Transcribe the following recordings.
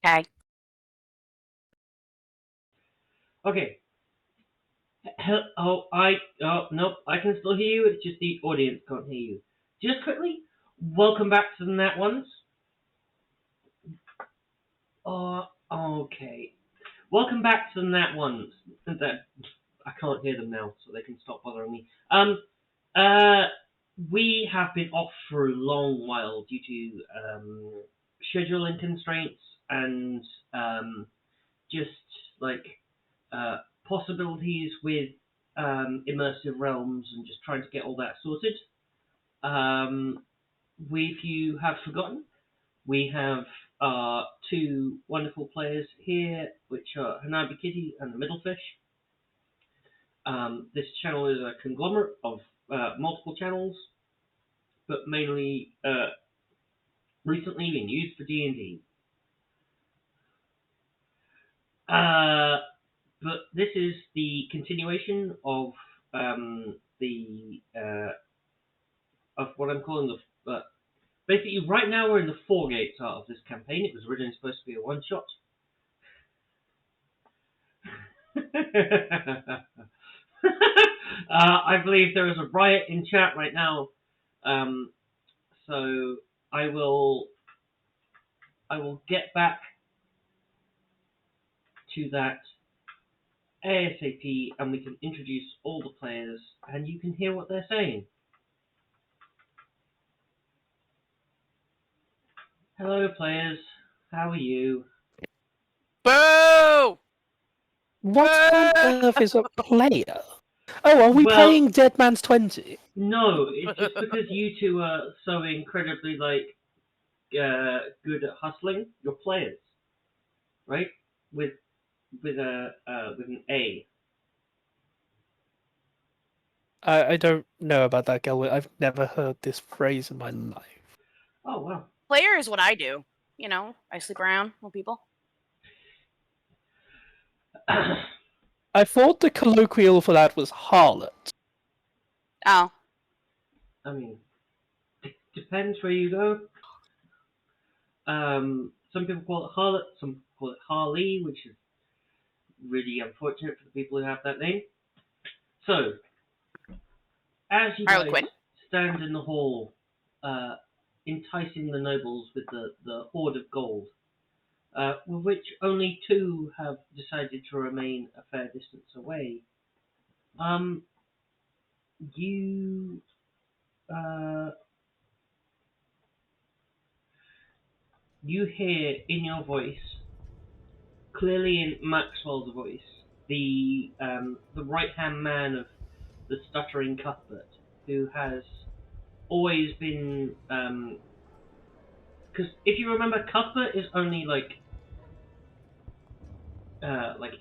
Okay. Okay. Oh, nope, I can still hear you, it's just the audience can't hear you. Just quickly, welcome back to the Nat Ones. Okay. Welcome back to the Nat Ones. I can't hear them now, so they can stop bothering me. Uh, we have been off for a long while due to scheduling constraints and just like possibilities with immersive realms and just trying to get all that sorted. If you have forgotten, we have two wonderful players here, which are Hanabi Kitty and the Middlefish. This channel is a conglomerate of multiple channels, but mainly recently been used for D&D. But this is the continuation of the of what I'm calling the. Basically, right now we're in the 4 gates art of this campaign. It was originally supposed to be a one-shot. I believe there is a riot in chat right now, so I will get back to that ASAP, and we can introduce all the players, and you can hear what they're saying. Hello, players. How are you? Boo! What on earth is a player? Oh, are we playing Dead Man's 20? No, it's just because you two are so incredibly good at hustling. You're players, right? With an A. I don't know about that, Gelwin. I've never heard this phrase in my life. Oh, wow. Player is what I do. You know, I sleep around with people. I thought the colloquial for that was harlot. Oh. I mean, it depends where you go. Some people call it harlot, some people call it Harley, which is really unfortunate for the people who have that name. So, as you guys stand in the hall, enticing the nobles with the hoard of gold, with which only 2 have decided to remain a fair distance away, you you hear in your voice, clearly in Maxwell's voice, the right-hand man of the stuttering Cuthbert, who has always been, because if you remember, Cuthbert is only like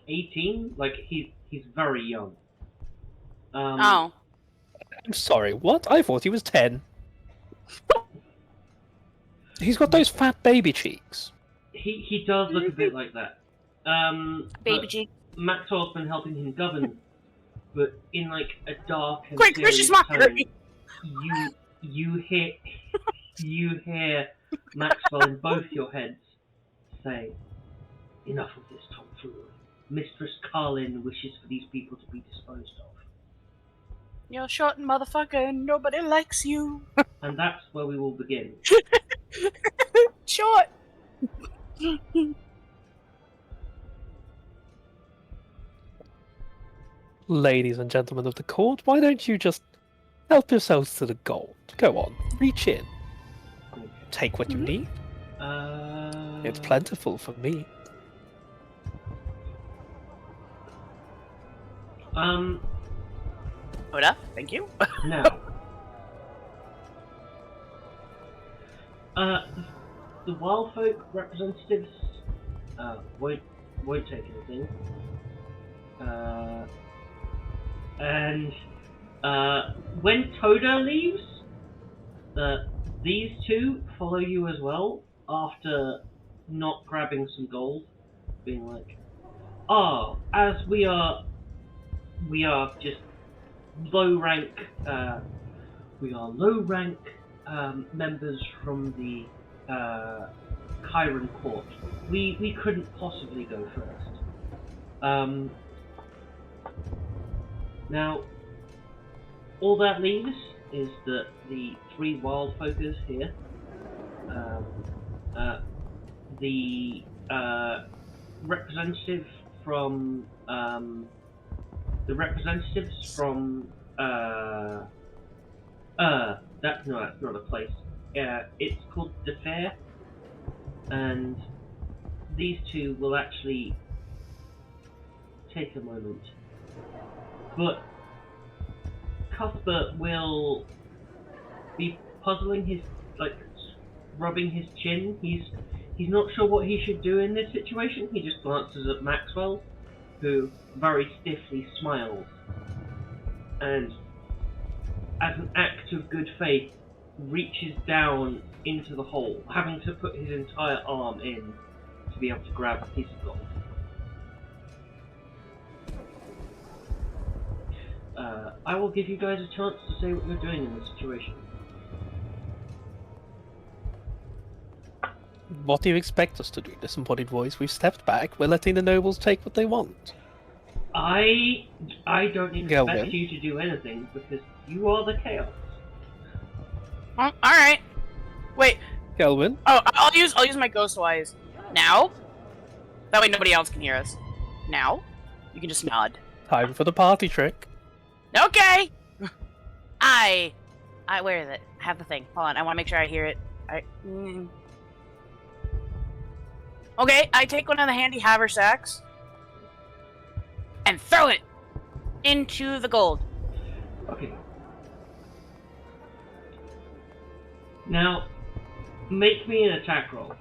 18, like he's very young. Oh. I'm sorry, what? I thought he was 10. He's got those fat baby cheeks. He does look a bit like that. Baby cheeks. Maxwell's been helping him govern, but in like a dark and quick, serious tone, you hear Maxwell in both your heads say, "Enough of this tomfoolery. Mistress Carlin wishes for these people to be disposed of." You're short, motherfucker, and nobody likes you. And that's where we will begin. Short. Ladies and gentlemen of the court, why don't you just help yourselves to the gold? Go on, reach in. Okay. Take what you need. It's plentiful for me. Oda, thank you. Now, the wild folk representatives won't take anything. And when Toda leaves, these 2 follow you as well after not grabbing some gold, being like, as we are just low rank members from the Chiron court. we couldn't possibly go first. Now, all that leaves is that the 3 wild folkers here, the representative from the representatives from that's not a place. It's called the Fair, and these 2 will actually take a moment. But Cuthbert will be puzzling his, rubbing his chin. He's not sure what he should do in this situation. He just glances at Maxwell, who very stiffly smiles, and as an act of good faith, reaches down into the hole, having to put his entire arm in to be able to grab a piece of gold. I will give you guys a chance to say what you're doing in this situation. What do you expect us to do? Disembodied voice. We've stepped back. We're letting the nobles take what they want. I don't expect Gelwin. you to do anything because you are the chaos. All right. Wait. Gelwin. Oh, I'll use my ghost wise now. That way nobody else can hear us. Now, you can just nod. Time for the party trick. Okay. Where is it? I have the thing. Hold on. I want to make sure I hear it. Okay, I take one of the handy haversacks and throw it into the gold. Okay. Now, make me an attack roll.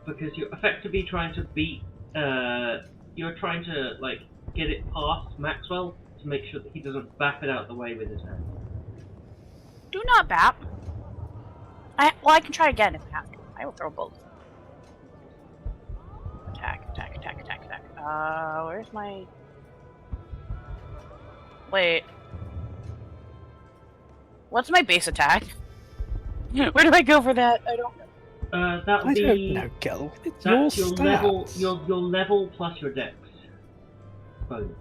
Because you're effectively trying to beat, you're trying to, get it past Maxwell to make sure that he doesn't bap it out the way with his hand. Do not bap. I can try again if I have to. I will throw both. Attack. Where's my... Wait. What's my base attack? Where do I go for that? I don't know. That would I don't be... know, Gel. It's That's your your stats. level plus your dex bonus.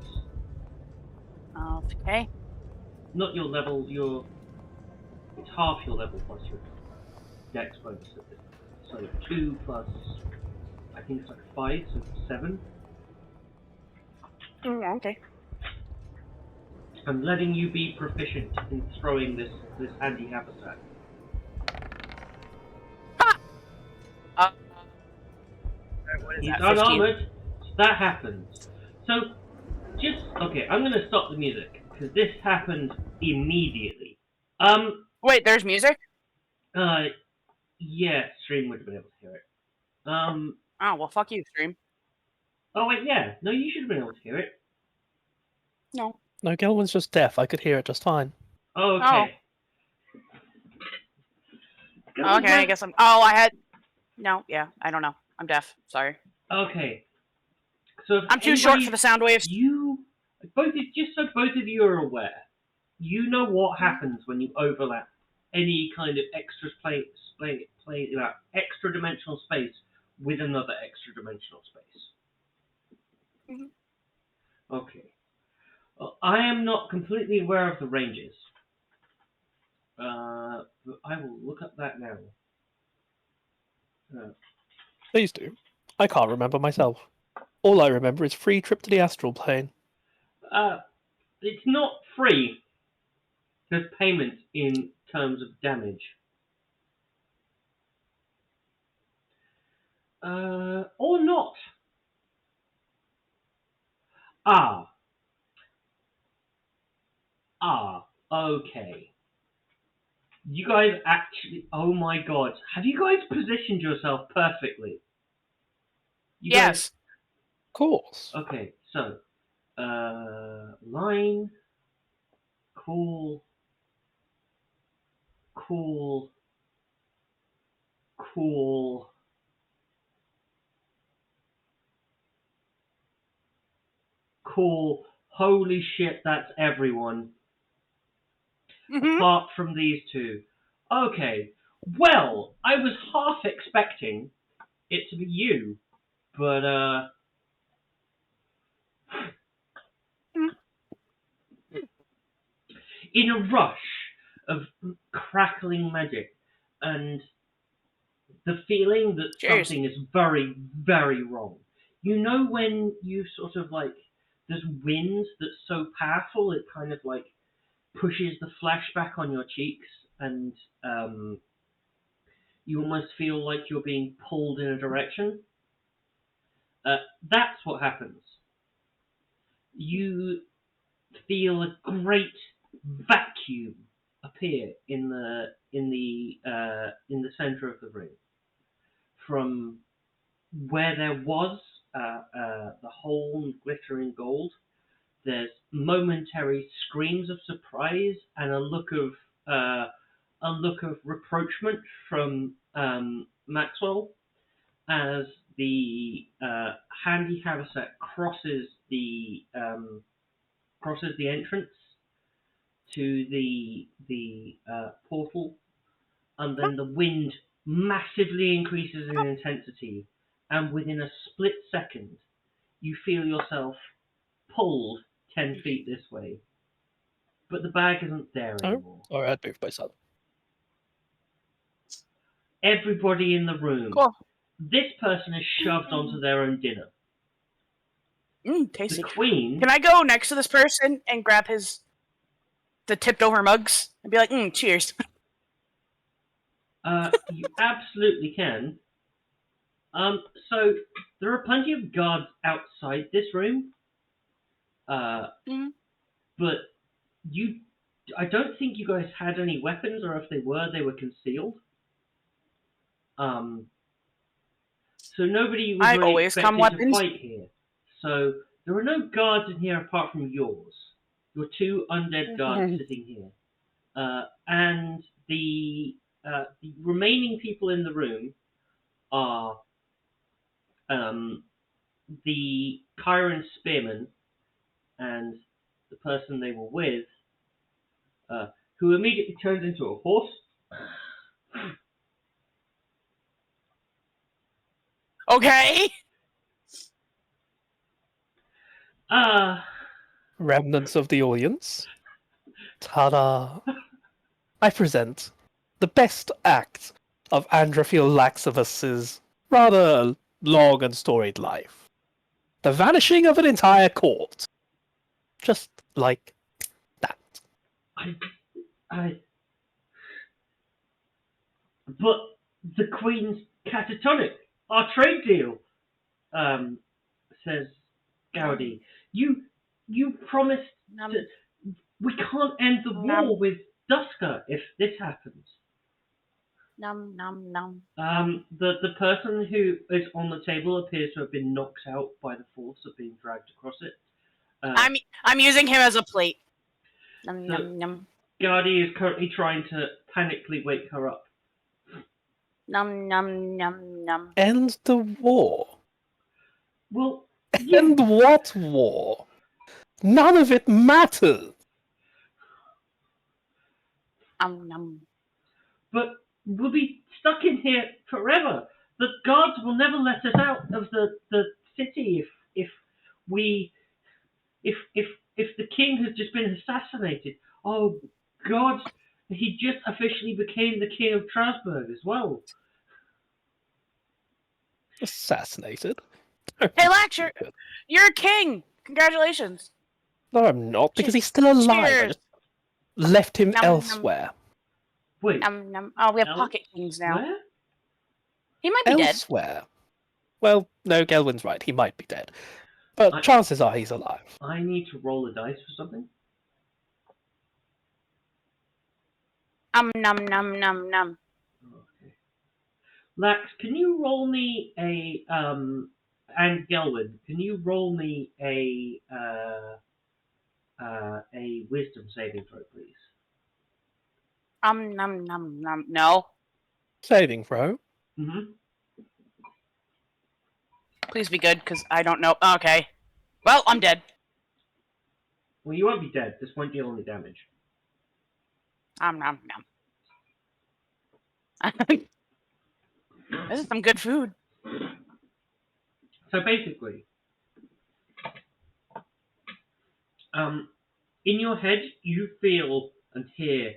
Okay. Not your level, it's half your level plus your dex bonus. So 2 plus, I think it's 5, so 7. Okay. I'm letting you be proficient in throwing this handy haversack. What is He's that? 15? unarmored, so that happens. So, okay, I'm gonna stop the music, because this happened immediately. Wait, there's music? Yeah, stream would have been able to hear it. Oh, well, fuck you, stream. Oh wait, yeah, no, you should have been able to hear it. No. No, Gelwin's just deaf. I could hear it just fine. Oh, okay. Oh, okay, I guess I'm... Oh, I had... No, yeah, I don't know. I'm deaf. Sorry. Okay. So I'm too short for the sound waves. Just so both of you are aware, you know what happens when you overlap any kind of extra dimensional space with another extra dimensional space. Mm-hmm. Okay. Well, I am not completely aware of the ranges. But I will look up that now. Please do. I can't remember myself. All I remember is free trip to the astral plane. It's not free. There's payment in terms of damage. Or not. Okay. You guys actually, oh my god. Have you guys positioned yourself perfectly? Yes. Of course. Okay, so, line, cool, holy shit, that's everyone. Mm-hmm. Apart from these 2. Okay, well, I was half expecting it to be you, but in a rush of crackling magic and the feeling that Cheers. something is very, very wrong. You know when you sort of like there's wind that's so powerful it kind of like pushes the flesh back on your cheeks and you almost feel like you're being pulled in a direction. That's what happens. You feel a great vacuum appear in the center of the room from where there was the hole glittering gold. There's momentary screams of surprise and a look of reproachment from Maxwell as the handy haversack crosses the entrance to the portal, and then the wind massively increases in intensity, and within a split second, you feel yourself pulled 10 feet this way. But the bag isn't there anymore. Oh, I'd moved myself. Everybody in the room, Cool. this person is shoved onto their own dinner. Tasty. The queen, Can I go next to this person and grab the tipped over mugs and be like, cheers? you absolutely can. So there are plenty of guards outside this room. But I don't think you guys had any weapons, or if they were concealed. So nobody was I really always come expecting to weapons. fight here. So there are no guards in here apart from yours. Your two undead guards sitting here. And the remaining people in the room are the Chiron Spearman and the person they were with, who immediately turns into a horse. Okay. Remnants of the audience. Ta-da! I present the best act of Androphil Laxivus's rather long and storied life. The vanishing of an entire court. Just like that. But the Queen's catatonic, our trade deal, says Gowdy. You promised that we can't end the war with Dusker if this happens. The person who is on the table appears to have been knocked out by the force of being dragged across it. I'm using him as a plate. Gowdy is currently trying to panically wake her up. End the war. Well, yeah. End what war? None of it matters. But we'll be stuck in here forever. The guards will never let us out of the city if the king has just been assassinated. Oh God, he just officially became the king of Strasbourg as well. Assassinated? Hey, Lax, you're a king. Congratulations. No, I'm not, because he's still alive. I Cheers. just left him elsewhere. Wait. Oh, we have pocket kings now. Where? He might be Elsewhere. Well, no, Gelwin's right. He might be dead. But chances are he's alive. I need to roll a dice for something. Okay. Lax, can you roll me a and Gelwin, can you roll me a wisdom saving throw, please? No. Saving throw. Mm-hmm. Please be good, because I don't know. Okay. Well, I'm dead. Well, you won't be dead. This won't deal any damage. This is some good food. So basically, in your head, you feel and hear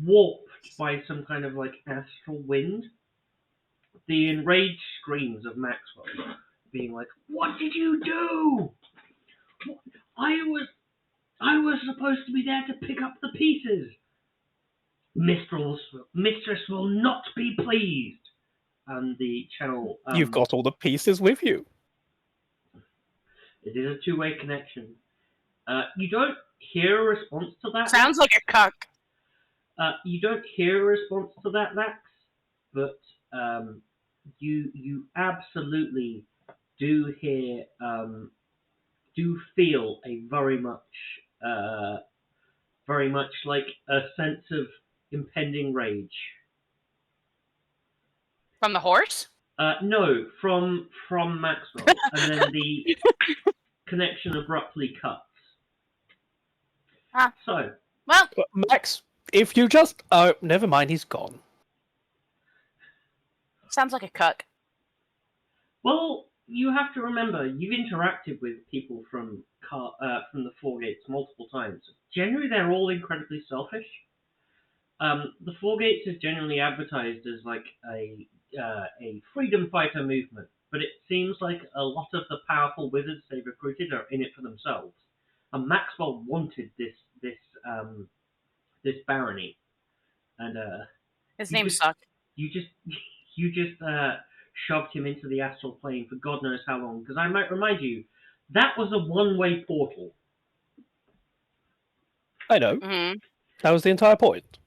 warped by some kind of like astral wind, the enraged screams of Maxwell, being like, "What did you do? I was supposed to be there to pick up the pieces. Mistress will not be pleased." And the channel, You've got all the pieces with you. it is a two-way connection. You don't hear a response to that. Sounds like a cuck. You don't hear a response to that, Lax, but you absolutely do hear, do feel a very much like a sense of impending rage. From the horse? No, from Maxwell, and then the connection abruptly cuts. Ah. So, Well, But Max, if you just... Oh, never mind, he's gone. sounds like a cuck. well, you have to remember you've interacted with people from the Four Gates multiple times. Generally, they're all incredibly selfish. The Four Gates is generally advertised as like a freedom fighter movement, but it seems like a lot of the powerful wizards they've recruited are in it for themselves. And Maxwell wanted this barony, and His You name just- sucked. you just shoved him into the astral plane for God knows how long. Because I might remind you, that was a one-way portal. I know. Hmm. That was the entire point.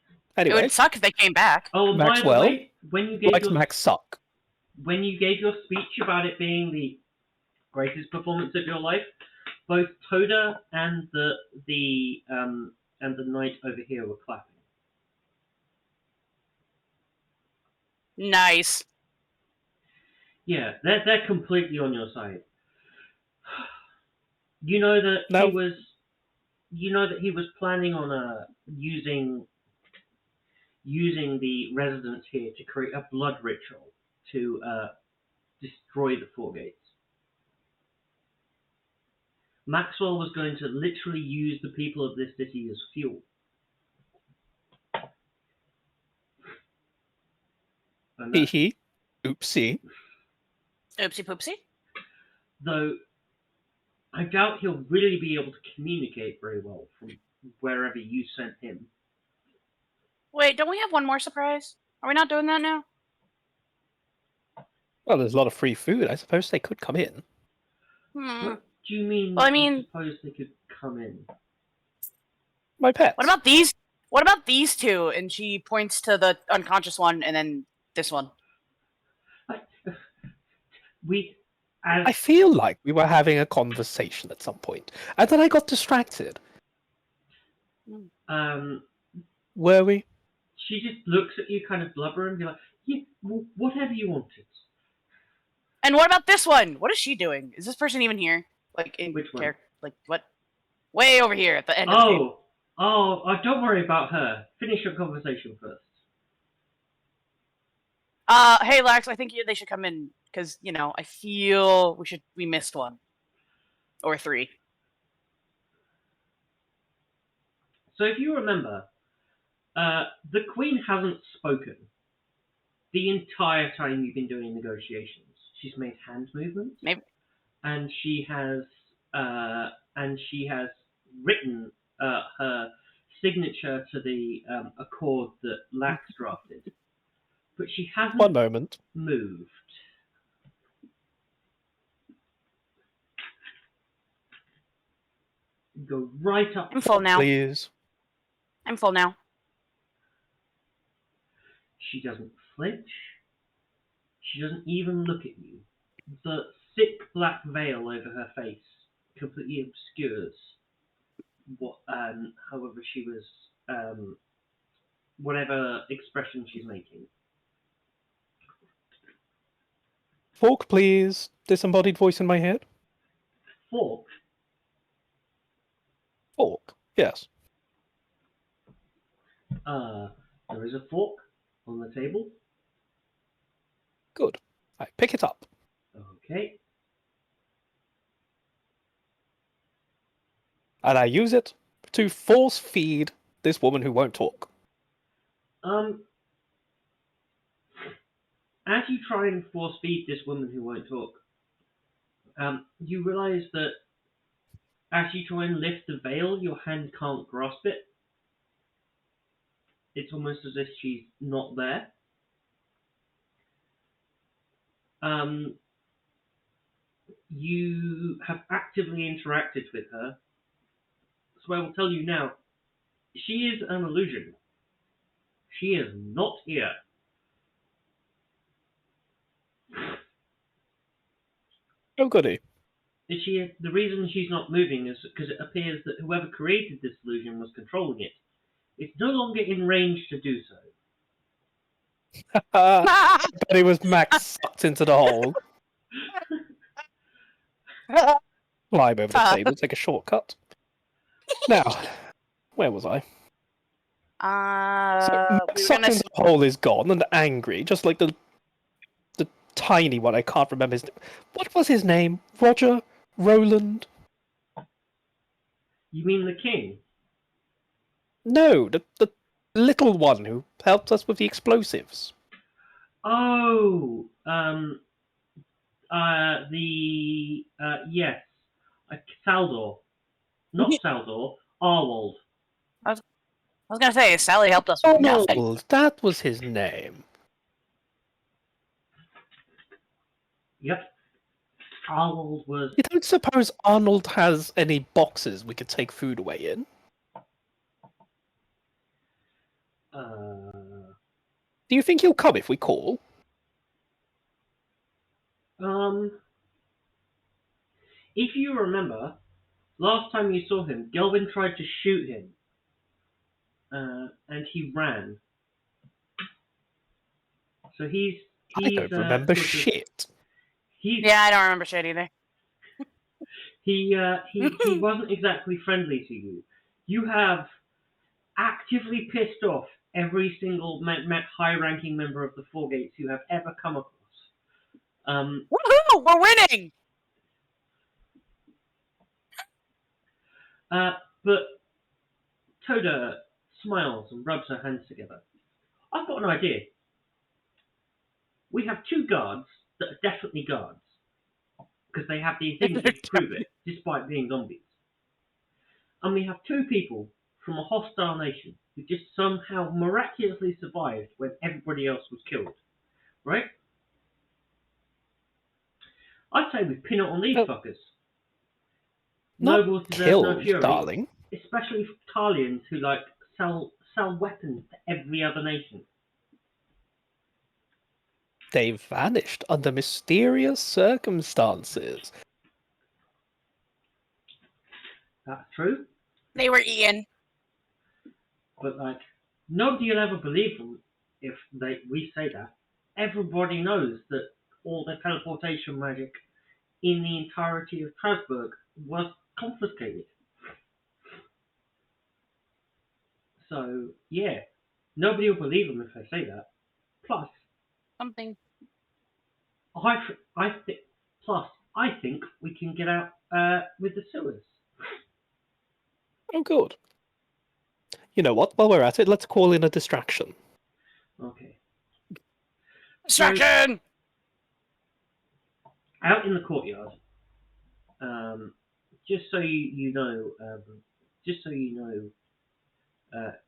It Anyway, would suck if they came back. Oh, and by the Maxwell way, when you gave likes your Max suck. speech about it being the greatest performance of your life, both Toda and the knight over here were clapping. Nice. Yeah, they're completely on your side. You know that No. he was planning on using the residents here to create a blood ritual to destroy the Four Gates. Maxwell was going to literally use the people of this city as fuel. And Hee that, hee. Oopsie. Oopsie poopsie. though I doubt he'll really be able to communicate very well from wherever you sent him. Wait, don't we have one more surprise? Are we not doing that now? Well, there's a lot of free food. I suppose they could come in. What do you mean? Well, I you mean- suppose they could come in? My pets. What about these? What about these two? And she points to the unconscious one, and then this one. I feel like we were having a conversation at some point, and then I got distracted. Were we? She just looks at you, kind of blubbering, and be like, "Yeah, whatever you wanted." And what about this one? What is she doing? Is this person even here? Like in Which one? character? Like what? Way over here at the end of the table. Don't worry about her. Finish your conversation first. Hey Lax, I think they should come in because I feel we missed one or three. So if you remember, the Queen hasn't spoken the entire time you've been doing negotiations. She's made hand movements, Maybe. and she has written her signature to the accord that Lax drafted, but she hasn't One moment. moved. Go right up. I'm full now. Please. I'm full now. She doesn't flinch. She doesn't even look at you. The thick black veil over her face completely obscures however she was, whatever expression she's making. Fork, please. Disembodied voice in my head. Fork. Fork. Yes. There is a fork on the table. Good. I pick it up. Okay. And I use it to force feed this woman who won't talk. As you try and force feed this woman who won't talk, you realise that as you try and lift the veil, your hand can't grasp it. It's almost as if she's not there. You have actively interacted with her, so I will tell you now, she is an illusion. She is not here. Oh, goody. The reason she's not moving is because it appears that whoever created this illusion was controlling it. It's no longer in range to do so. But it was Max sucked into the hole. Climb over the table, take a shortcut. Now, where was I? So Max We were sucked gonna. into the hole is gone and angry, just like the tiny one. I can't remember his name. What was his name? Roger? Roland? You mean the king? No, the little one who helped us with the explosives. Oh, yes, Saldor, not Saldor, Arwald. I was gonna say Sally helped us with nothing. Arnold, that was his name. Yep, Arwald was. You don't suppose Arnold has any boxes we could take food away in? Do you think he'll come if we call? If you remember, last time you saw him, Gelwin tried to shoot him, and he ran. So I don't remember sort of- shit. Yeah, I don't remember shit either. He wasn't exactly friendly to you. You have actively pissed off every single high-ranking member of the Four Gates you have ever come across. Woohoo! We're winning. But Toda smiles and rubs her hands together. I've got an idea. We have two guards that are definitely guards, because they have the things to prove it, despite being zombies. And we have two people from a hostile nation who just somehow miraculously survived when everybody else was killed. Right? I'd say we pin it on these fuckers. Not Nobles deserve killed, no fury, darling. especially Talians who sell weapons to every other nation. They vanished under mysterious circumstances. That's true. They were eaten. But nobody will ever believe them if we say that. Everybody knows that all the teleportation magic in the entirety of Strasbourg was confiscated. So yeah, nobody will believe them if they say that. Plus, Something. I think we can get out with the sewers. Oh, good. You know what? While we're at it, let's call in a distraction. Okay. Distraction! Out in the courtyard, just so you know,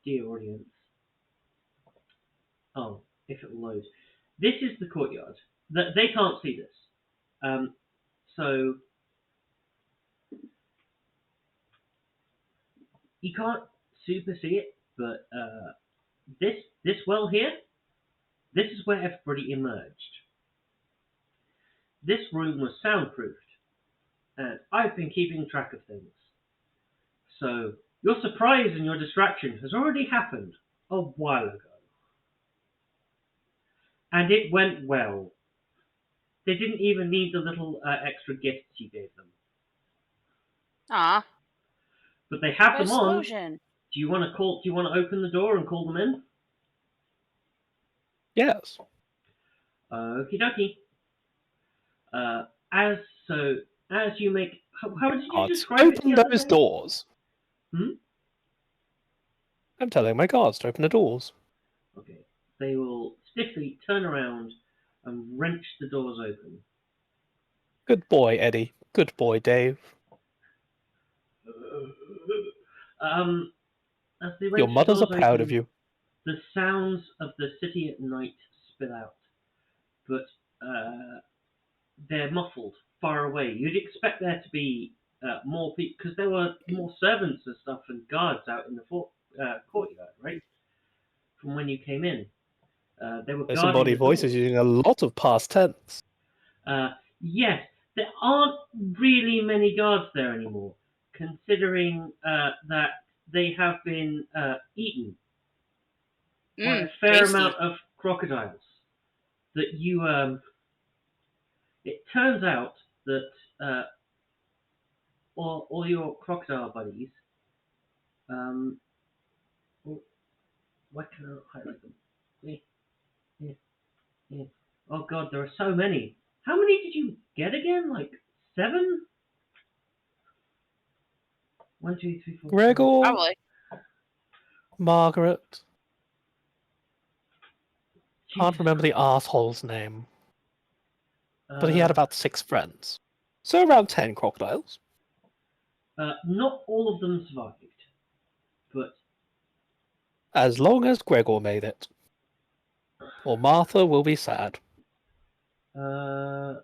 dear audience. Oh, if it loads. This is the courtyard. They can't see this. So you can't super see it, but this well here, this is where everybody emerged. This room was soundproofed, and I've been keeping track of things. So your surprise and your distraction has already happened a while ago. And it went well. They didn't even need the little extra gifts you gave them. Aw. But they have them on. Explosion. Do you want to open the door and call them in? Yes. Okie dokie. As so, as you make, how did you Guards, describe it the open other those day? doors. Hmm? I'm telling my guards to open the doors. Okay. They will stiffly turn around and wrench the doors open. Good boy, Eddie. Good boy, Dave. Um, as they Your wrench the mothers are doors proud of open, you. the sounds of the city at night spill out, but they're muffled far away. You'd expect there to be more people, because there were more servants and stuff and guards out in the courtyard, right? From when you came in. They were guarding Disembodied the voice is doors. using a lot of past tense. Yes, there aren't really many guards there anymore, considering that they have been eaten by a fair Tasty. amount of crocodiles. That you, it turns out that all your crocodile buddies, um, oh, why can I not highlight them? Eh, eh, eh. Oh god, there are so many. How many did you get again? Like 7? 1, 2, 3, 4, 5. Gregor, Probably. Margaret, can't Jesus remember the Christ. asshole's name, but he had about 6 friends. So around 10 crocodiles. Not all of them survived, but As long as Gregor made it. Or Martha will be sad. uh,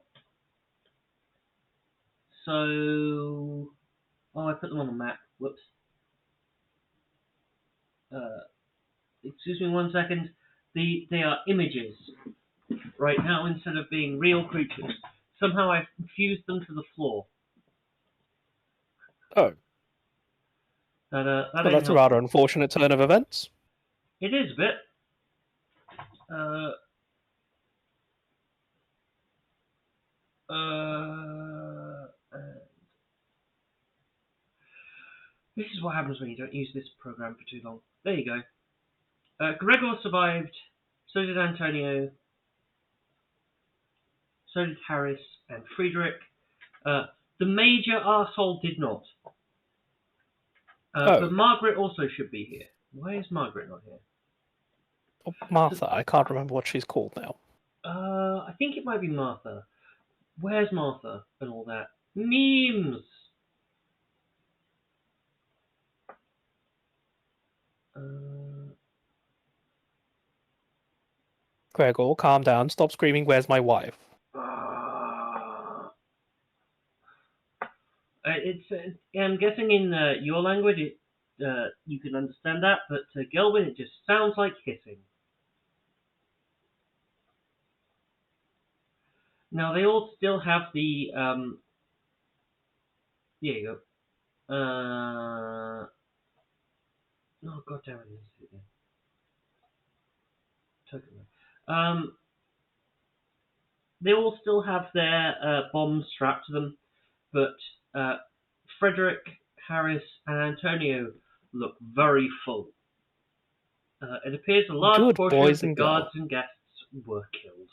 so I put them on the map. Whoops. Uh, excuse me 1 second. They are images right now instead of being real creatures. Somehow I've fused them to the floor. Oh, That well, ain't that's a rather helpful. unfortunate turn of events. It is a bit. Uh, this is what happens when you don't use this program for too long. There you go. Gregor survived. So did Antonio. So did Harris and Friedrich. The major arsehole did not. Oh, But Margaret also should be here. Why is Margaret not here? oh, Martha, I can't remember what she's called now. I think it might be Martha. Where's Martha and all that? Memes! Uh, Gregor, calm down, stop screaming, where's my wife? I'm guessing in your language you can understand that, but Gelwin, it just sounds like hissing. Now they all still have the here you go. Oh god damn it! This is it again. They all still have their bombs strapped to them, but Frederick, Harris, and Antonio look very full. It appears a large Good portion of boys the and guards girls. and guests were killed.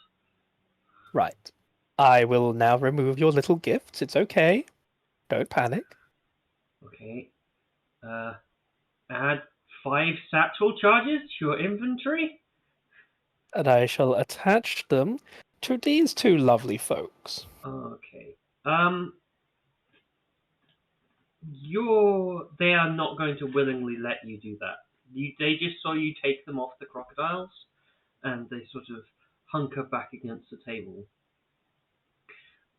Right. I will now remove your little gifts. It's okay. Don't panic. Okay. Add 5 satchel charges to your inventory. And I shall attach them to these 2 lovely folks. Okay. They are not going to willingly let you do that. They just saw you take them off the crocodiles, and they sort of hunker back against the table.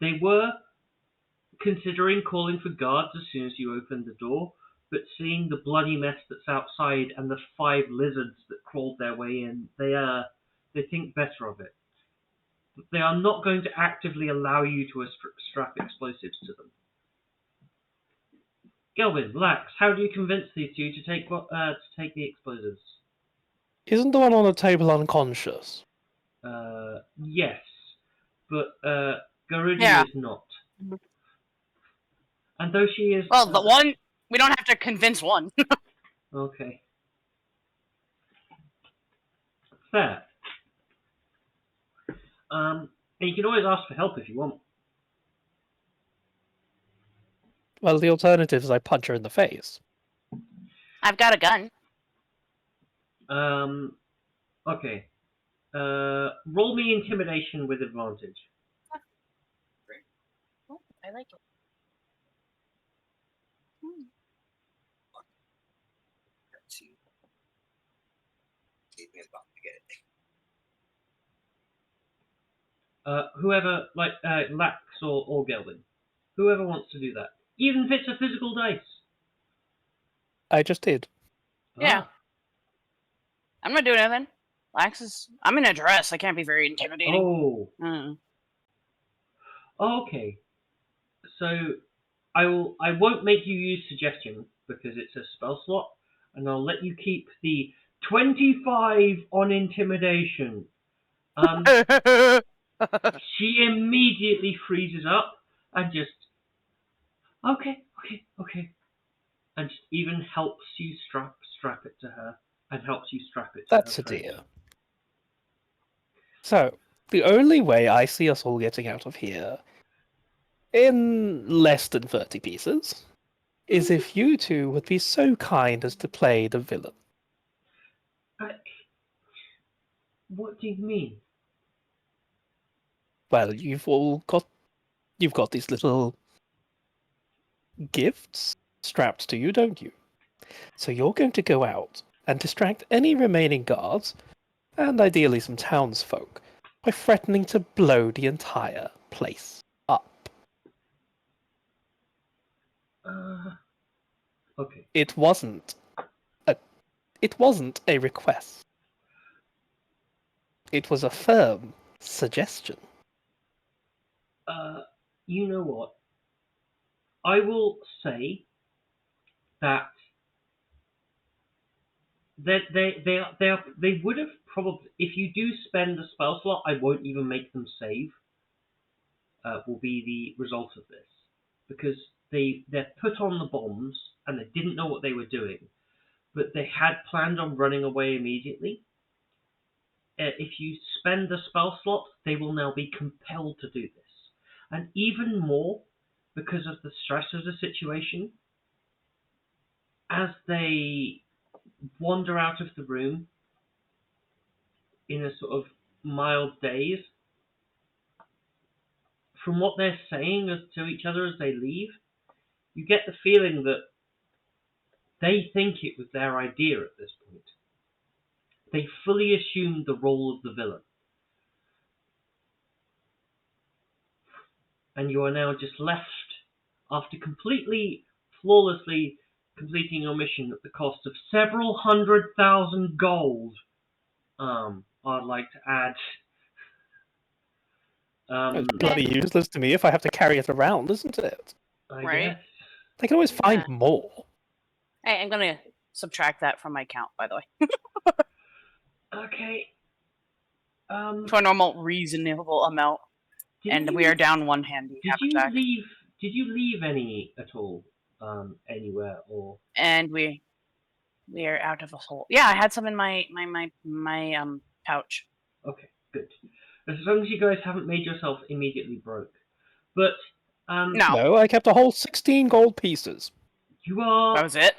They were considering calling for guards as soon as you opened the door, but seeing the bloody mess that's outside and the 5 lizards that crawled their way in, they think better of it. They are not going to actively allow you to strap explosives to them. Gelwin, Lax, how do you convince these 2 to take the explosives? Isn't the one on the table unconscious? Yes, but Garudi Yeah. is not. And though she is... Well, the one, we don't have to convince one. Okay. Fair. And you can always ask for help if you want. Well, the alternative is I punch her in the face. I've got a gun. Okay. Roll me intimidation with advantage. Oh, I like it. Whoever, like Lax or Gelwin, whoever wants to do that, even if it's a physical dice. I just did. Yeah. Ah. I'm not doing anything. Lax is. I'm in a dress. I can't be very intimidating. Oh. Mm. Okay. So I won't make you use suggestion because it's a spell slot, and I'll let you keep the 25 on intimidation. She immediately freezes up and just okay, and just even helps you strap it to her and helps you strap it to That's her a friend. dear. So, the only way I see us all getting out of here in less than 30 pieces is if you two would be so kind as to play the villain. What do you mean? Well, you've got these little gifts strapped to you, don't you? So you're going to go out and distract any remaining guards, and ideally some townsfolk, by threatening to blow the entire place up. Okay. It wasn't a request. It was a firm suggestion. You know what? I will say that they would have probably, if you do spend a spell slot, I won't even make them save. Will be the result of this because they're put on the bombs and they didn't know what they were doing, but they had planned on running away immediately. If you spend the spell slot, they will now be compelled to do this, and even more because of the stress of the situation. As they wander out of the room in a sort of mild daze, from what they're saying to each other as they leave, you get the feeling that they think it was their idea at this point. They fully assumed the role of the villain. And you are now just left, after completely, flawlessly completing your mission at the cost of several 100,000 gold. I'd like to add. It's bloody useless to me if I have to carry it around, isn't it? I Right. guess. They can always find Yeah. more. Hey, I'm gonna subtract that from my count, by the way, Okay. to a normal, reasonable amount. And we are down one handy haversack. Did you leave any at all? Anywhere or? And we are out of a hole. Yeah, I had some in my pouch. Okay, good. As long as you guys haven't made yourself immediately broke. But No, No, I kept a whole 16 gold pieces. you are that was it.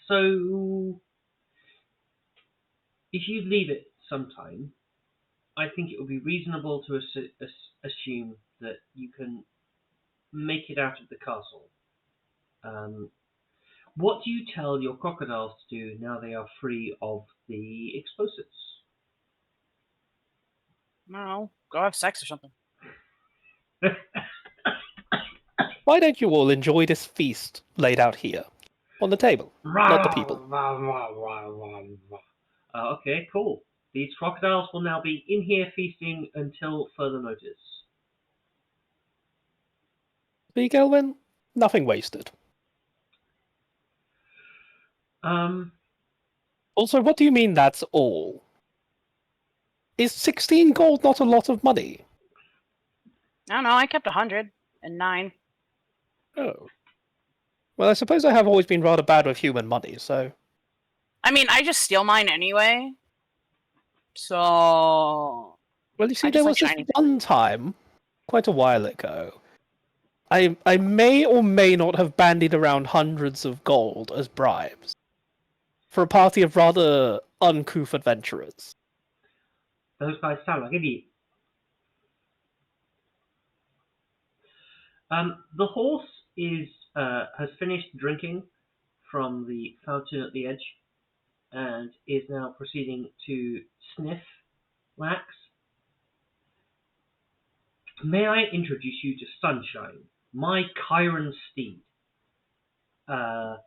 so. If you leave it sometime, I think it would be reasonable to assume that you can make it out of the castle. What do you tell your crocodiles to do now they are free of the explosives? I don't know. Go have sex or something. Why don't you all enjoy this feast laid out here, on the table, not the people? Okay, cool. These crocodiles will now be in here feasting until further notice. See, Gelwin? Nothing wasted. Also, what do you mean that's all? Is 16 gold not a lot of money? I don't know. I kept 109. Oh. Well, I suppose I have always been rather bad with human money, so... I mean, I just steal mine anyway. So Well, you see, I there just like was this shiny one time, quite a while ago. I may or may not have bandied around hundreds of gold as bribes for a party of rather uncouth adventurers. Those guys sound like idiots. The horse has finished drinking from the fountain at the edge and is now proceeding to sniff Lax. May I introduce you to Sunshine, my Chiron steed? And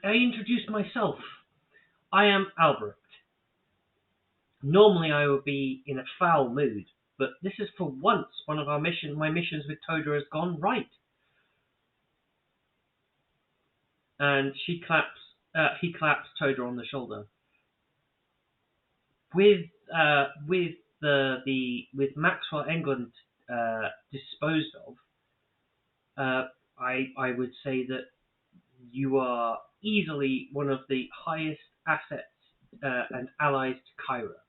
I introduce myself. I am Albrecht. Normally I would be in a foul mood, but this is for once one of my missions with Toda has gone right. And he claps Toda on the shoulder. With Maxwell England disposed of, I would say that you are easily one of the highest assets and allies to Kyra.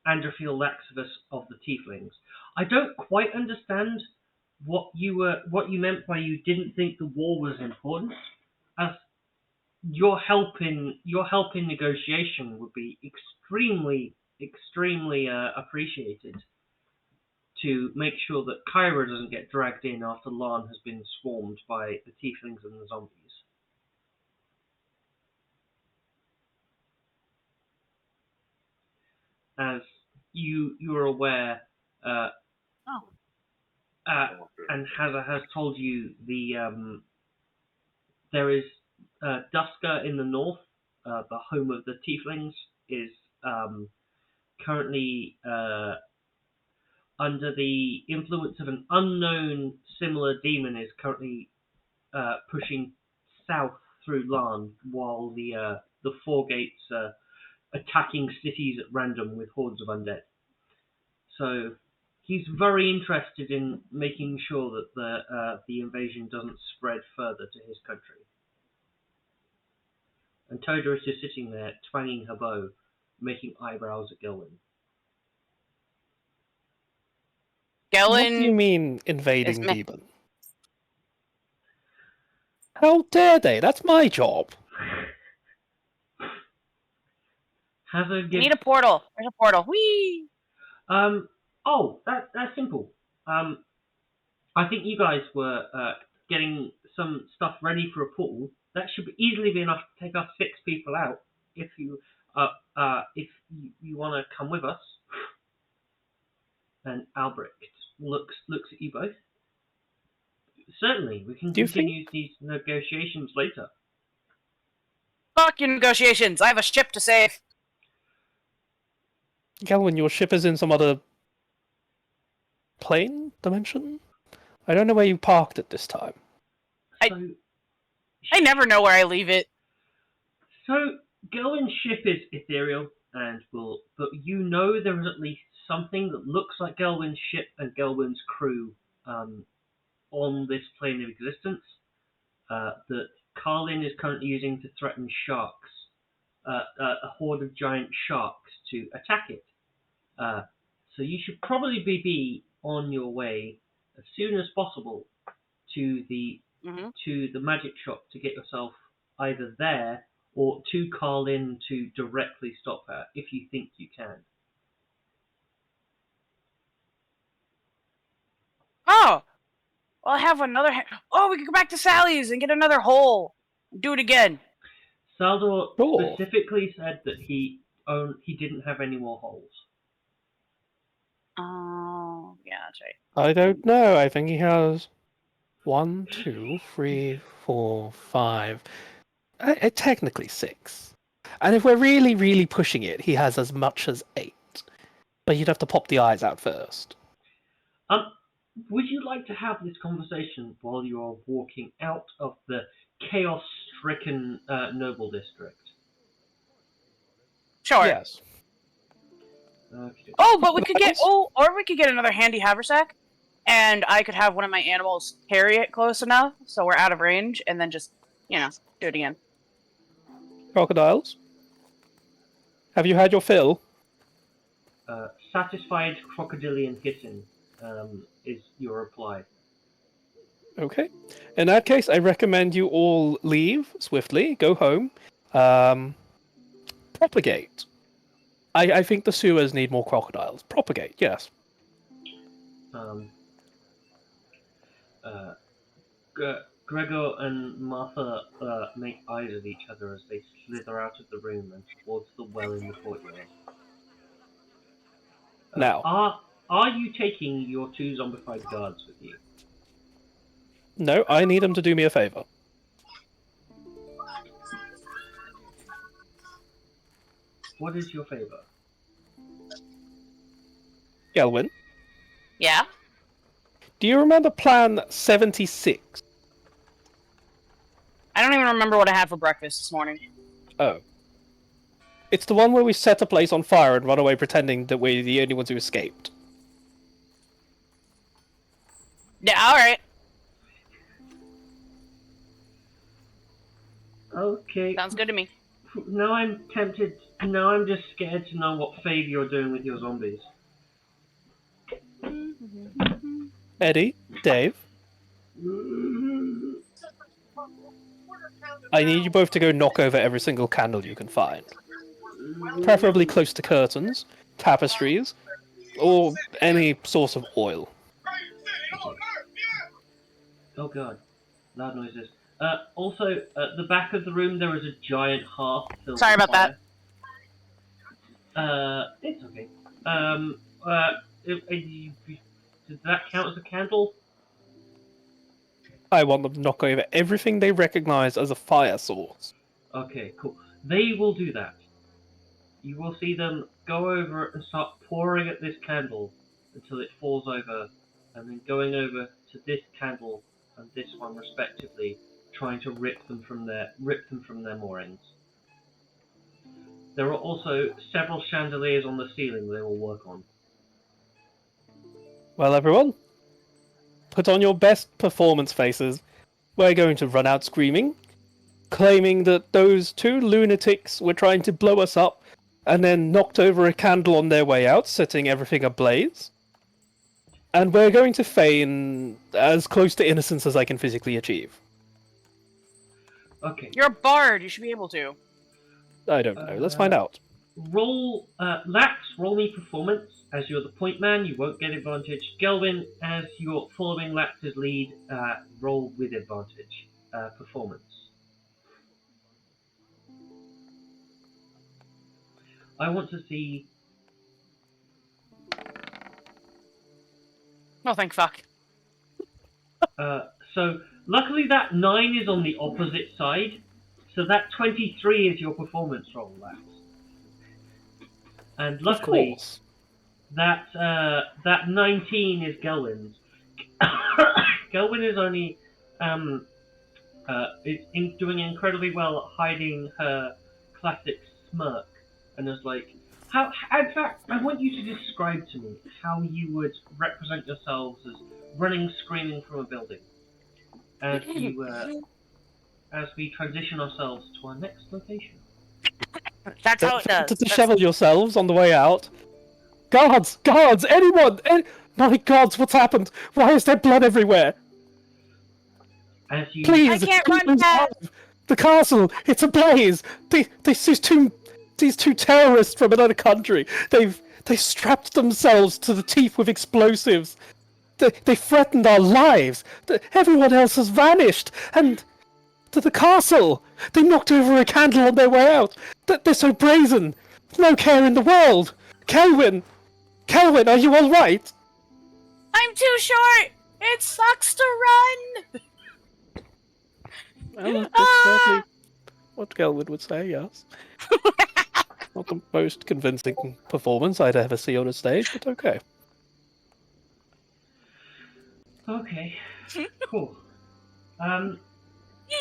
Androphil Laxivus of the Tieflings. I don't quite understand what you meant by you didn't think the war was important, as your help in negotiation would be extremely appreciated to make sure that Kyra doesn't get dragged in after Larn has been swarmed by the Tieflings and the zombies. As you are aware, Oh. and Hazza has told you, there is Duska in the north, the home of the Tieflings, is currently under the influence of an unknown similar demon, is currently pushing south through Larn, while the Four Gates are attacking cities at random with hordes of undead. So he's very interested in making sure that the invasion doesn't spread further to his country. And Toda is just sitting there, twanging her bow, making eyebrows at Gelwin. What do you Gelwin mean, invading is demons? How dare they? That's my job. Hazard I gives... need a portal. There's a portal. Whee! That's simple. I think you guys were getting some stuff ready for a portal. That should easily be enough to take us 6 people out. If you want to come with us. And Albrecht looks at you both. Certainly, we can continue these negotiations later. Fuck your negotiations. I have a ship to save. Gelwin, your ship is in some other plane dimension? I don't know where you parked it this time. I never know where I leave it. So, Gelwin's ship is ethereal, but you know there is at least something that looks like Gelwin's ship and Gelwin's crew on this plane of existence that Carlin is currently using to threaten sharks, a horde of giant sharks to attack it. So you should probably be on your way as soon as possible to the magic shop to get yourself either there or to Carlin to directly stop her if you think you can. Oh! Well, I have another... we can go back to Sally's and get another hole. Do it again. Saldor specifically said that he didn't have any more holes. Oh, yeah, that's right. I don't know. I think he has 1, 2, 3, 4, 5. Technically 6. And if we're really, really pushing it, he has as much as 8. But you'd have to pop the eyes out first. Would you like to have this conversation while you are walking out of the chaos-stricken noble district? Sure. Yes. Okay. Oh, but we could get... or we could get another handy haversack, and I could have one of my animals carry it close enough so we're out of range, and then just, do it again. Crocodiles? Have you had your fill? Satisfied crocodilian hissing is your reply. Okay. In that case, I recommend you all leave swiftly, go home, propagate. I think the sewers need more crocodiles. Propagate, yes. Um, uh, Gregor and Martha make eyes at each other as they slither out of the room and towards the well in the courtyard. Now, Are you taking your two zombified guards with you? no, I need them to do me a favor. What is your favor? Gelwin, Yeah. do you remember Plan 76? I don't even remember what I had for breakfast this morning. Oh. It's the one where we set a place on fire and run away pretending that we're the only ones who escaped. Yeah, alright. Okay. Sounds good to me. Now I'm tempted. Now I'm just scared to know what favor you're doing with your zombies. Eddie, Dave, I need you both to go knock over every single candle you can find. Preferably close to curtains, tapestries, or any source of oil. Oh god, loud noises. Also, at the back of the room there is a giant hearth filled Sorry with about that. fire. It's okay. Does that count as a candle? I want them to knock over everything they recognize as a fire source. Okay, cool. They will do that. You will see them go over and start pouring at this candle until it falls over, and then going over to this candle and this one respectively, trying to rip them from their moorings. There are also several chandeliers on the ceiling they will work on. Well, everyone, put on your best performance faces. We're going to run out screaming, claiming that those two lunatics were trying to blow us up and then knocked over a candle on their way out, setting everything ablaze. And we're going to feign as close to innocence as I can physically achieve. Okay. You're a bard. You should be able to. I don't know. Let's find out. Roll, Lax, roll me performance. As you're the point man, you won't get advantage. Gelwin, as you're following Lax's lead, roll with advantage. Performance. I want to see. Oh, thank fuck. So, luckily that 9 is on the opposite side. So that 23 is your performance roll, Lax. And luckily, that 19 is Gelwin's. Gelwin is only is doing incredibly well at hiding her classic smirk, and is like, how? In fact, I want you to describe to me how you would represent yourselves as running, screaming from a building, as we transition ourselves to our next location. That's how it does. To dishevel yourselves on the way out. Guards! Guards! Anyone! My gods, what's happened? Why is there blood everywhere? As you, Please! I can't run fast. The castle! It's ablaze! These two terrorists from another country. They've strapped themselves to the teeth with explosives. They threatened our lives. Everyone else has vanished. And to the castle! They knocked over a candle on their way out. They're so brazen. No care in the world. Kelwin, are you all right? I'm too short. It sucks to run. Well, that's certainly what Kelwin would say. Yes. Not the most convincing performance I'd ever see on a stage, but okay. Okay, cool.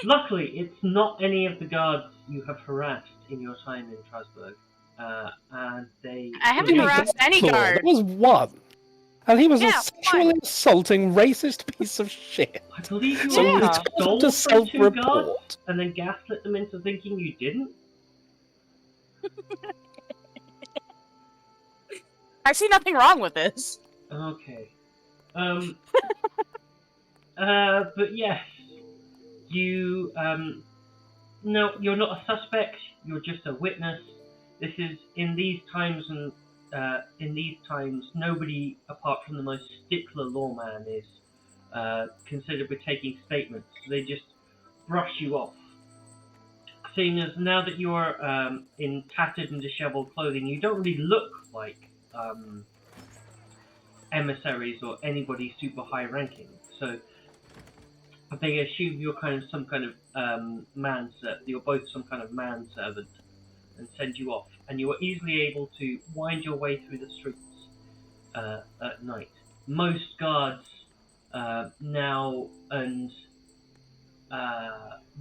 Luckily, it's not any of the guards you have harassed in your time in Strasbourg, and they. I haven't harassed any There guard. was one. And he was Yeah, a sexually assaulting, racist piece of shit. I believe you So Yeah. we also told stole him to from two guards self-report. and then gaslit them into thinking you didn't. I see nothing wrong with this. Okay. But yes, you, no, you're not a suspect, you're just a witness. This is, in these times, nobody apart from the most stickler lawman is considered with taking statements. They just brush you off. Seeing as now that you're in tattered and disheveled clothing, you don't really look like emissaries or anybody super high ranking. So they assume you're some kind of you're both some kind of manservant, and send you off. And you are easily able to wind your way through the streets at night. Most guards now and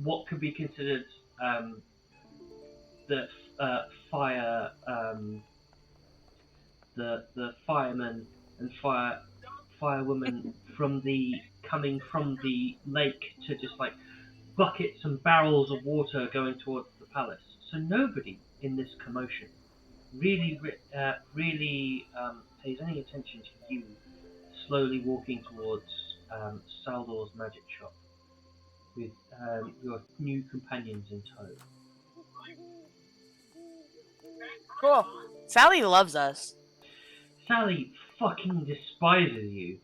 what could be considered the fire, the firemen and firewomen coming from the lake to just like buckets and barrels of water going towards the palace. So nobody in this commotion really pays any attention to you slowly walking towards Saldor's magic shop with your new companions in tow. Cool. Sally loves us. Sally fucking despises you.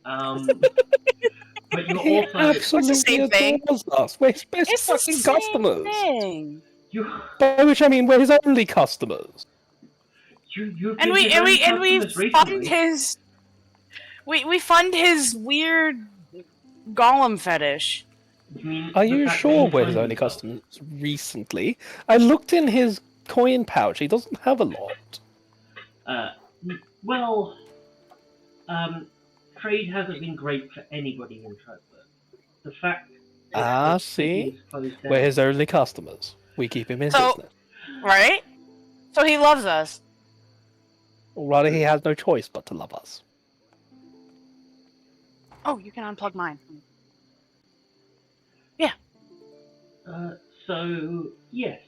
But you're also Absolutely same thing. adores us. We're his best It's the fucking same customers. thing. By which I mean we're his only customers. You've And been his only we customers fund recently. his we fund his weird golem fetish. You mean Are the you fact that sure he we're his finds only himself? customers recently? I looked in his coin pouch. He doesn't have a lot. Well, trade hasn't been great for anybody in Trustburg. The fact that See? city's closed down. We're his only customers. We keep him in So- business. Right? So he loves us. Or rather, he has no choice but to love us. Oh, you can unplug mine. So yes,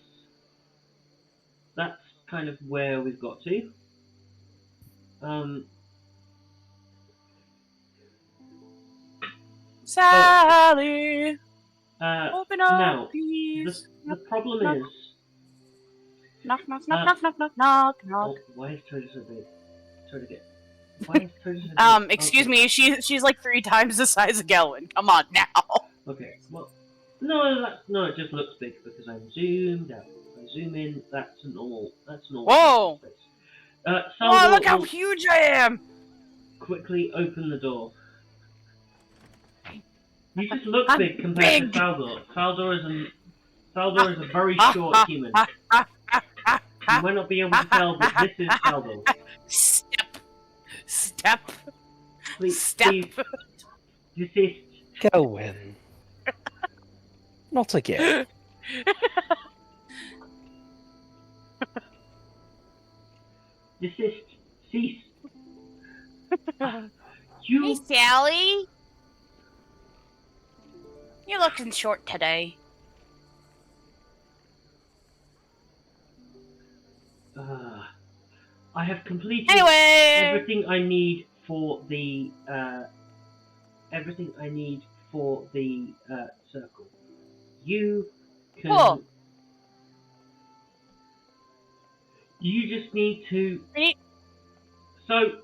that's kind of where we've got to. Sally, open up, now please. the problem knock. is. Knock, knock, knock, knock, knock, knock, knock, knock. Oh, why is Toad so big? Why is Toad so big? Excuse me, she's like 3 times the size of Gelwin. Come on now. Okay, well, no, it just looks big because I'm zoomed out. If I zoom in, that's a normal Whoa! space. Oh, Saldor look how will huge I am! quickly open the door. You just look I'm big compared big. to Saldor. Saldor is a very short human. You might not be able to tell, but this is Saldor. Step. Please, Step. please desist. Gelwin. Not again. Desist. Cease. Hey, You. Sally. You're looking short today. I have completed Anyway. everything I need for the circle. You can. Cool. You just need to. Ready? So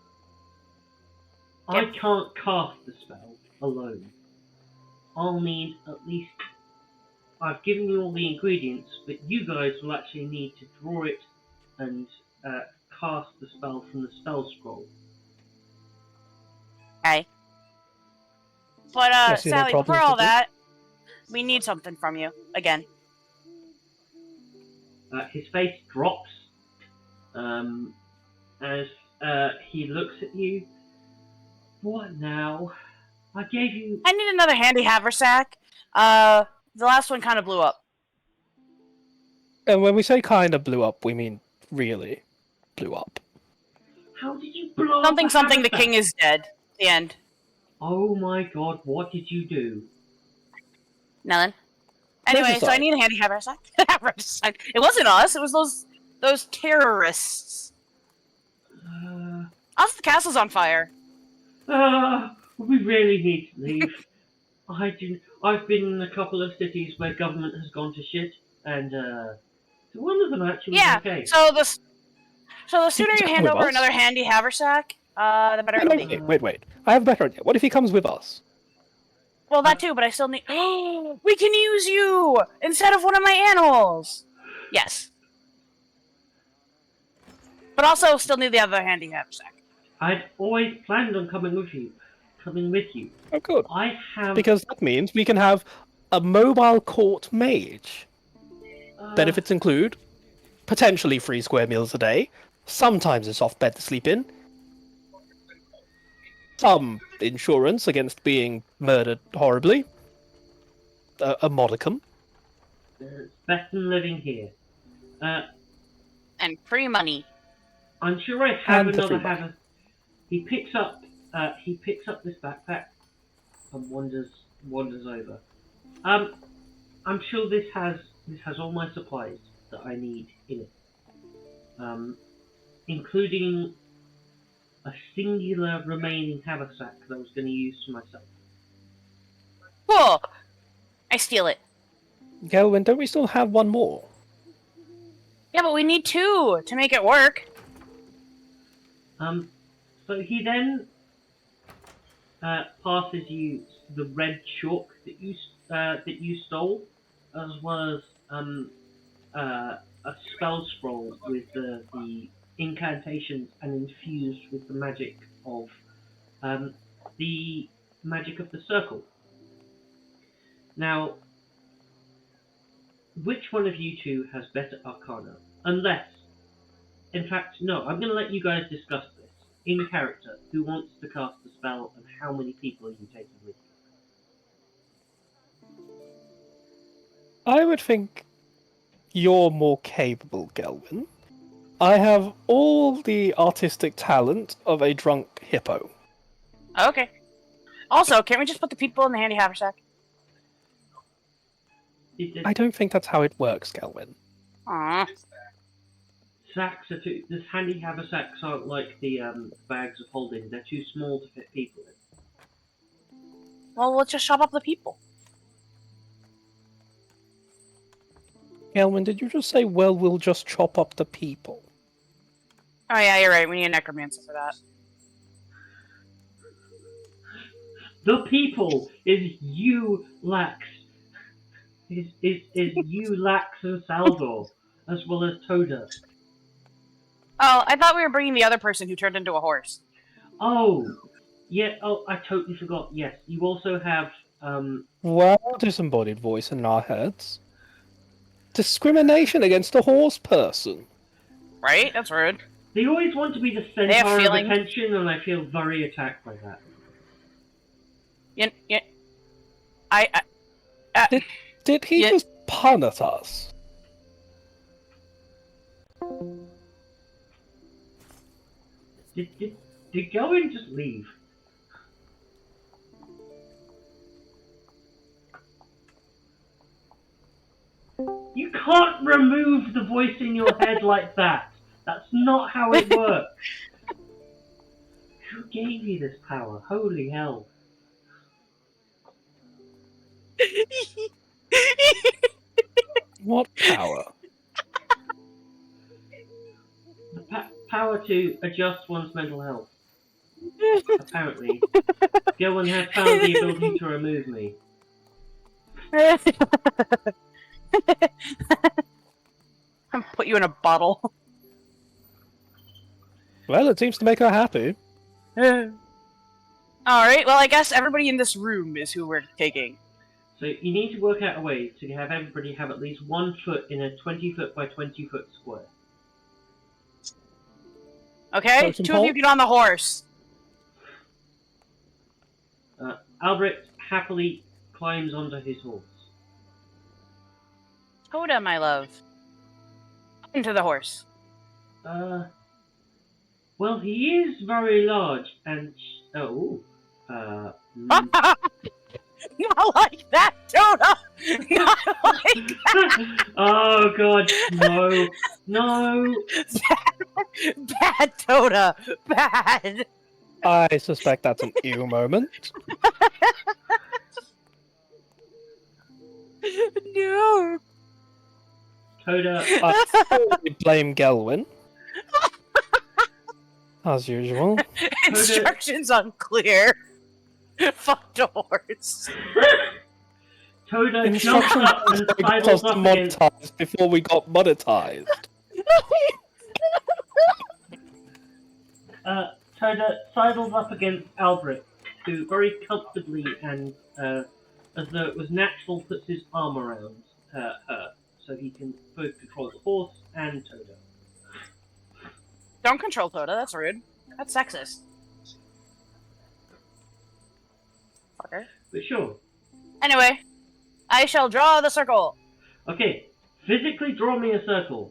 I can't cast the spell alone. I'll need at least. I've given you all the ingredients, but you guys will actually need to draw it and cast the spell from the spell scroll. Okay. But Yes, no Sally, problem before all with it. that, we need something from you again. His face drops as he looks at you. What now? I gave you. I need another handy haversack. The last one kind of blew up. And when we say kind of blew up, we mean really blew up. How did you blow Something, up a something. The haversack? king is dead. The end. Oh my god! What did you do? Nothing. Anyway, so I Regicide. need a handy haversack. Regicide. It wasn't us. It was those terrorists. Also, the castle's on fire. We really need to leave. I've been in a couple of cities where government has gone to shit, and one of them actually was Yeah. okay. So the sooner you come hand with over us? another handy haversack, the better it'll be. Wait. I have a better idea. What if he comes with us? Well, that too, but I still need. We can use you instead of one of my animals. Yes. But also, still need the other handy haversack. I'd always planned on coming with you. Oh, good. I have Because that means we can have a mobile court mage. Benefits include potentially 3 square meals a day, sometimes a soft bed to sleep in, some insurance against being murdered horribly, a modicum. it's better than living here. And free money. I'm sure I have And the another free money. have. He picks up this backpack and wanders over. I'm sure this has all my supplies that I need in it. Including a singular remaining haversack that I was going to use for myself. Cool. I steal it. Gelwin, don't we still have one more? Yeah, but we need 2 to make it work. So he then passes you the red chalk that you stole, as well as a spell scroll with the incantations and infused with the magic of the circle. Now, which one of you two has better arcana? Unless, in fact, no, I'm going to let you guys discuss this in character. Who wants to cast the spell, and how many people are you taking with you? I would think you're more capable, Gelwin. I have all the artistic talent of a drunk hippo. Okay. Also, can't we just put the people in the handy haversack? I don't think that's how it works, Gelwin. Aww. Sacks are too. This handy haversacks aren't like the bags of holding. They're too small to fit people in. Well, let's just chop up the people. Gelwin, did you just say, well, we'll just chop up the people? Oh yeah, you're right. We need a necromancer for that. The people is you, Lax. Is you, Lax, and Saldor, as well as Toda. Oh, I thought we were bringing the other person who turned into a horse. Oh, yeah. Oh, I totally forgot. Yes, you also have Well, disembodied voice in our heads. Discrimination against a horse person. Right? That's rude. They always want to be the They have center of feelings. attention, and I feel very attacked by that. Did he Yeah. just pun at us? Did Gelwin just leave? You can't remove the voice in your head like that. That's not how it works. Who gave you this power? Holy hell. What power? The power to adjust one's mental health. Apparently. Gelwin has found the ability to remove me. I'll put you in a bottle. Well, it seems to make her happy. Alright, well, I guess everybody in this room is who we're taking. So you need to work out a way to have everybody have at least 1 foot in a 20-foot by 20-foot square. Okay? Totem 2 of you pole? get on the horse. Albrecht happily climbs onto his horse. Toda, my love. Into the horse. Well, he is very large and... Not like that, Toda! Not like that! Oh god, no. No. That Bad, Toda! Bad! I suspect that's an ew moment. No! Toda, I fully blame Gelwin. As usual. Instructions unclear. Fuck doors. Toda jumps Instructions up and got us sidles up against. monetized before we got monetized. Toda sidles up against Albrecht, who very comfortably and as though it was natural, puts his arm around her, so he can both control the horse and Toda. Don't control Toda, that's rude. That's sexist. Fucker. But sure. Anyway, I shall draw the circle. Okay, physically draw me a circle.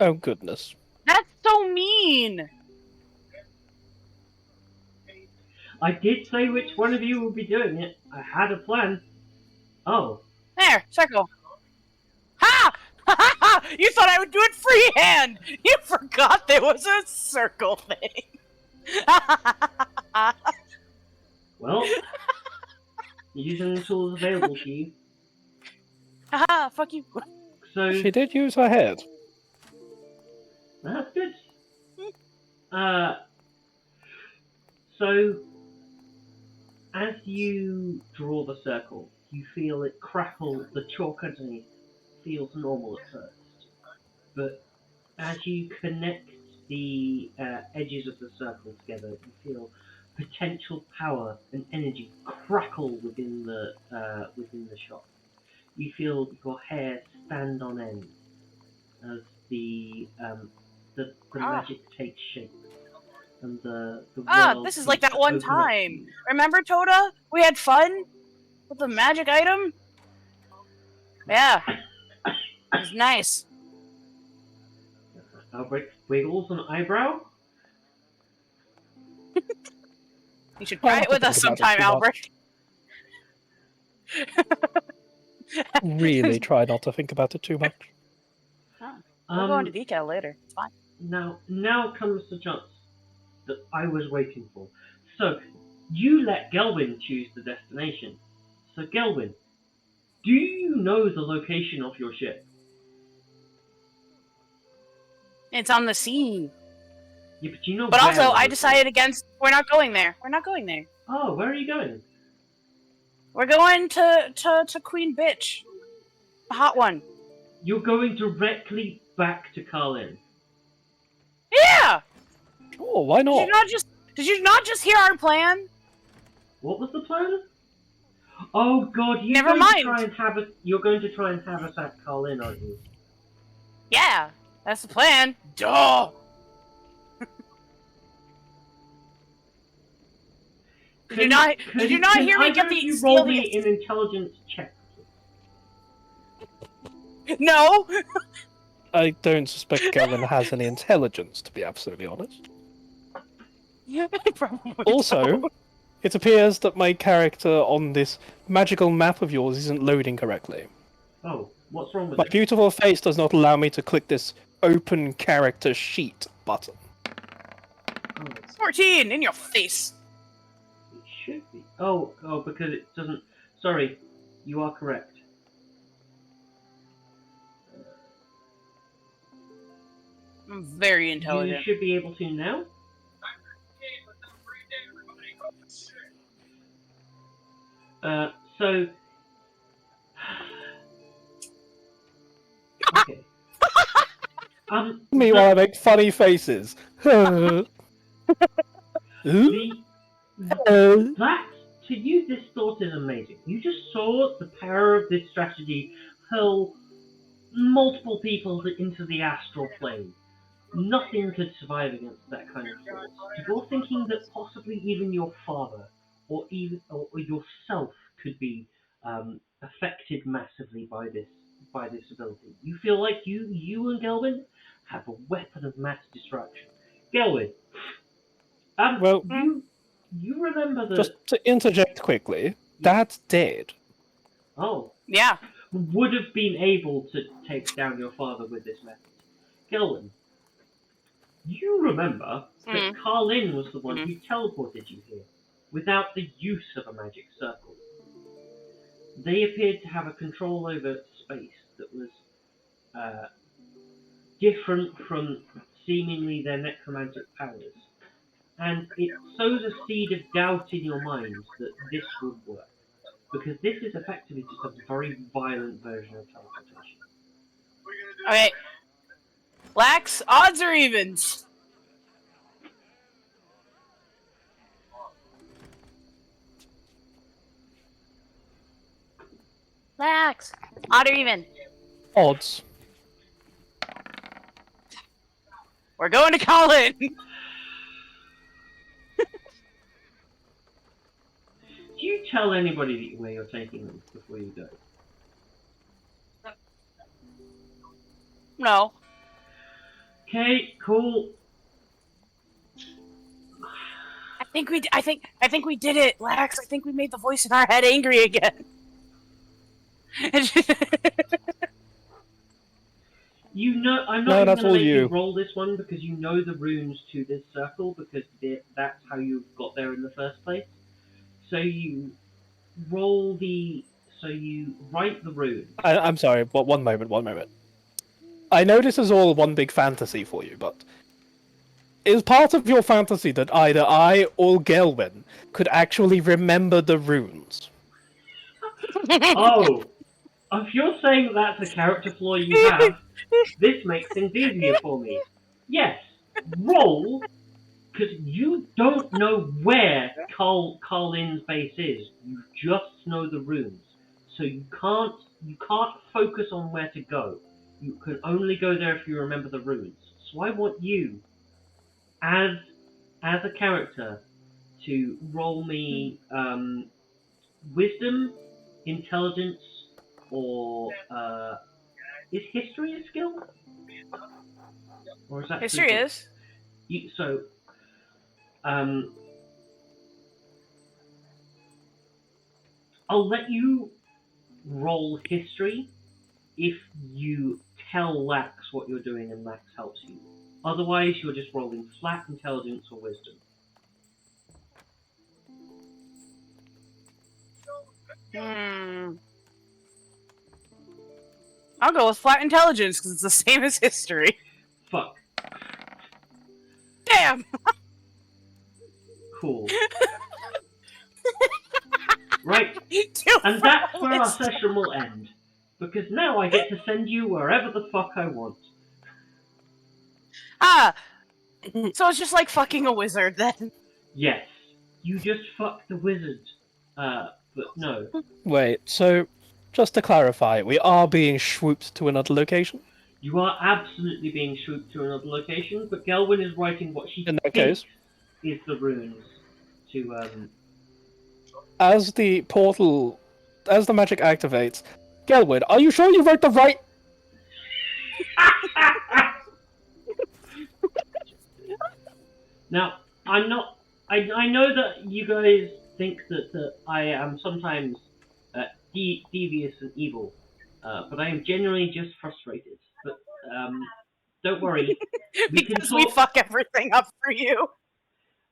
Oh goodness. That's so mean! I did say which one of you would be doing it. I had a plan. Oh. There, circle. Ha! Ha ha ha! You thought I would do it freehand! You forgot there was a circle thing! Well, using the tools available to you. Haha, fuck you. So, She did use her head. that's good. So, as you draw the circle, you feel it crackle, the chalk underneath feels normal at first. But as you connect the edges of the circle together, you feel potential power and energy crackle within the shot. You feel your hair stand on end as the magic takes shape. And the world This is like seems that to one open up to time. you. Remember, Toda? We had fun with the magic item? Yeah. It was nice. Albrecht wiggles an eyebrow. You should try it with us sometime, Albert. Really try not to think about it too much. We'll go into detail later. It's fine. Now comes the chance that I was waiting for. So, you let Gelwin choose the destination. So, Gelwin, do you know the location of your ship? It's on the sea. Yeah, but you know. But where also, it I is. decided against. We're not going there. We're not going there. Oh, where are you going? We're going to Queen Bitch. The hot one. You're going directly back to Carlin. Yeah! Sure, why not? Did you not just hear our plan? What was the plan? Oh God, Never mind. You're going to try and have us at Carlin, aren't you? Yeah, that's the plan. Duh! Did you not hear me get the you steal roll the- me an intelligence check? No! I don't suspect Gelwin has any intelligence, to be absolutely honest. Probably Also, don't. it appears that my character on this magical map of yours isn't loading correctly. Oh, what's wrong with My it? beautiful face does not allow me to click this open character sheet button. Oh, 14 in your face. it should be. Oh, because it doesn't. Sorry, you are correct. I'm very intelligent. You should be able to now. So. Okay. Meanwhile, I make funny faces. That to you, this thought is amazing. You just saw the power of this strategy hurl multiple people into the astral plane. Nothing could survive against that kind of force. You're thinking that possibly even your father or yourself could be affected massively by this ability. You feel like you and Gelwin have a weapon of mass destruction. Gelwin, Well, you remember that? just to interject quickly, Dad's dead. Oh, Yeah. would have been able to take down your father with this method. Gelwin, you remember that Carlin was the one who teleported you here, without the use of a magic circle. They appeared to have a control over space that was different from seemingly their necromantic powers, and it sows a seed of doubt in your mind that this would work, because this is effectively just a very violent version of teleportation. Okay. Lax, odds or evens? Lax, odd or even? Odds. We're going to Colin. Do you tell anybody where you're taking them before you go? No. Okay, cool. I think we did it, Lax. I think we made the voice in our head angry again. You know, I'm No, not that's even going to all make you you. roll this one because you know the runes to this circle because that's how you got there in the first place. So you write the runes. I'm sorry, but one moment. I know this is all one big fantasy for you, but is part of your fantasy that either I or Gelwin could actually remember the runes? Oh, if you're saying that's a character flaw you have, this makes things easier for me. Yes, roll, because you don't know where Carlin's base is. You just know the runes, so you can't focus on where to go. You can only go there if you remember the runes. So I want you, as a character, to roll me wisdom, intelligence, or is history a skill? Or is that History simple? is. So I'll let you roll history if you tell Lax what you're doing and Lax helps you. Otherwise, you're just rolling flat intelligence or wisdom. I'll go with flat intelligence because it's the same as history. Fuck. Damn. Cool. Right. Two And that's for where our wisdom. session will end. Because now I get to send you wherever the fuck I want. Ah. So it's just like fucking a wizard then. Yes. You just fucked the wizard. But no. Wait, so just to clarify, we are being swooped to another location? You are absolutely being swooped to another location, but Gelwin is writing what she In that thinks case, is the runes to as the magic activates, Gelwin, are you sure you wrote the right? Now, I'm not. I know that you guys think that I am sometimes devious and evil, but I am genuinely just frustrated. But don't worry, we can Because we talk. fuck everything up for you.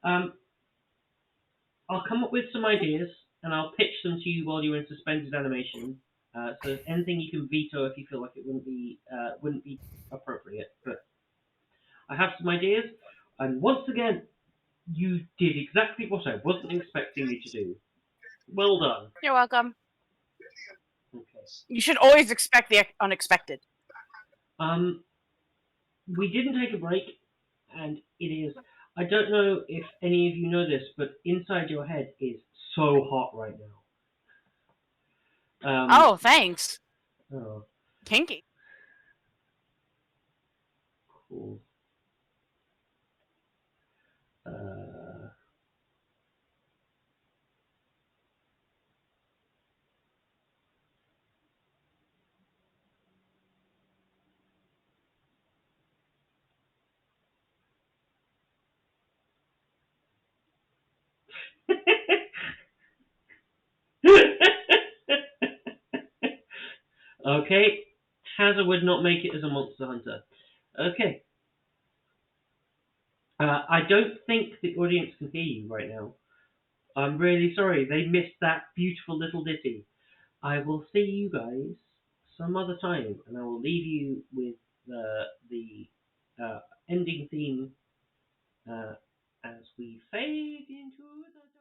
I'll come up with some ideas and I'll pitch them to you while you're in suspended animation. So anything you can veto if you feel like it wouldn't be appropriate. But I have some ideas, and once again, you did exactly what I wasn't expecting you to do. Well done. You're welcome. Okay. You should always expect the unexpected. We didn't take a break, and it is. I don't know if any of you know this, but inside your head is so hot right now. Oh, thanks. Oh, Kinky. cool. Okay, Hazard would not make it as a monster hunter. Okay. I don't think the audience can hear you right now. I'm really sorry. They missed that beautiful little ditty. I will see you guys some other time, and I will leave you with the ending theme as we fade into the